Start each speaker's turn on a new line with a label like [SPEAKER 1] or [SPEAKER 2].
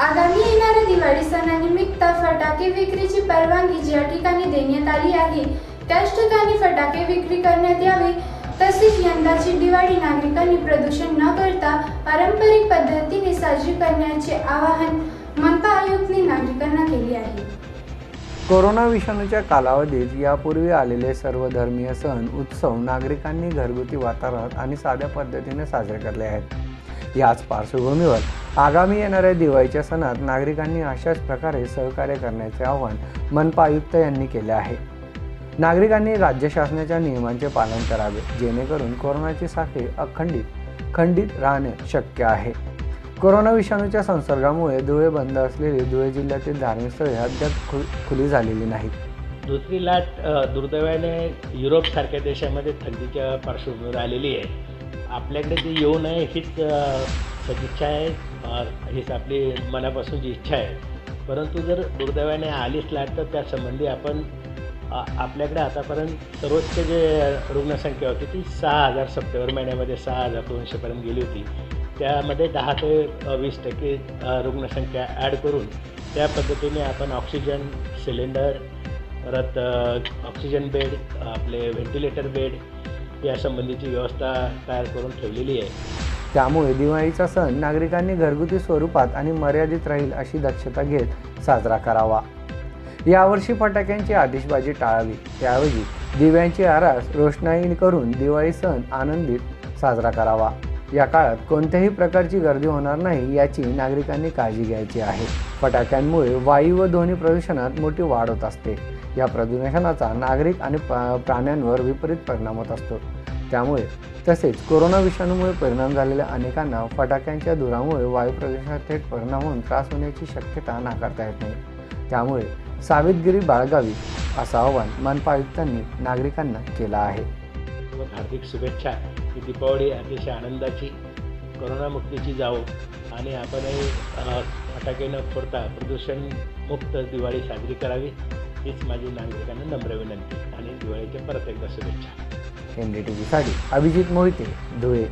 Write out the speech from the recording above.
[SPEAKER 1] आगामी येणाऱ्या दिवाळी सणानिमित्त फटाके विक्रीची परवानगी ज्या ठिकाणी देण्यात आली आहे त्याच ठिकाणी फटाके विक्री करण्यात यावी। तसेच यंदाची दिवाळी नागरिकांनी प्रदूषण न करता पारंपरिक पद्धतीने साजरी करण्याचे आवाहन मनपा आयुक्तांनी नागरिकांना केले आहे।
[SPEAKER 2] कोरोना विषाणूच्या कालावधीत यापूर्वी आलेले सर्व धर्मीय सण उत्सव नागरिकांनी घरगुती वातावरणात आणि साध्या पद्धतीने साजरे केले आहेत। याच पार्श्वभूमीवर आगामी येणाऱ्या दिवाळीच्या सणात नागरिकांनी अशाच प्रकारे सहकार्य करण्याचे आवाहन मनपा आयुक्त यांनी केले आहे। नागरिकांनी राज्य शासनाच्या नियमांचे पालन करावे जेणेकरून कोरोनाची साखळी खंडित राहणे शक्य आहे। कोरोना विषाणूच्या संसर्गामुळे धुळे बंद असलेली धुळे जिल्ह्यातील धार्मिक स्थळे अद्याप खुली झालेली नाहीत।
[SPEAKER 3] दुसरी लाट दुर्दैवाने युरोपसारख्या देशामध्ये थंडीच्या पार्श्वभूमीवर आलेली आहे। आपल्याकडे ती येऊ नये हीच सदिच्छा आहे, हीच आपली मनापासूनची इच्छा आहे। परंतु जर दुर्दैवाने आलीच लाट तर त्या संबंधी आपण आपल्याकडे आतापर्यंत सर्वोच्च जे रुग्णसंख्या होती ती 6,000 सप्टेंबर महिन्यामध्ये 6,200पर्यंत गेली होती। त्यामध्ये 10 ते 20% रुग्णसंख्या ॲड करून त्या पद्धतीने आपण ऑक्सिजन सिलेंडर, परत ऑक्सिजन बेड, आपले व्हेंटिलेटर बेड या संबंधीची व्यवस्था तयार करून ठेवलेली आहे।
[SPEAKER 2] त्यामुळे दिवाळीचा सण नागरिकांनी घरगुती स्वरूपात आणि मर्यादित राहील अशी दक्षता घेत साजरा करावा। यावर्षी फटाक्यांची आतिषबाजी टाळावी, त्याऐवजी दिव्यांची आरास रोषणाई करून दिवाळी सण आनंदित साजरा करावा। या काळात कोणत्याही प्रकारची गर्दी होणार नाही याची नागरिकांनी काळजी घ्यायची आहे। फटाक्यांमुळे वायू व ध्वनी प्रदूषणात मोठी वाढ होत असते। या प्रदूषणाचा नागरिक आणि प्राण्यांवर विपरीत परिणाम होत असतो। त्यामुळे तसेच कोरोना विषाणूमुळे परिणाम झालेल्या अनेकांना फटाक्यांच्या धुरामुळे वायू प्रदूषणात थेट परिणाम होऊन त्रास होण्याची शक्यता नाकारता येत नाही। त्यामुळे सावधगिरी बाळगावी असं आवाहन मनपा आयुक्तांनी नागरिकांना केलं आहे।
[SPEAKER 3] हार्दिक शुभेच्छा की दीपावली अतिशय आनंदाची कोरोनामुक्तीची जावो आणि आपणही फटाके न फोडता प्रदूषणमुक्त दिवाळी साजरी करावी हीच माझी नागरिकांना नम्र विनंती आणि दिवाळीच्या परत एकदा शुभेच्छा।
[SPEAKER 2] NDTV साठी अभिजित मोहिते, धुळे।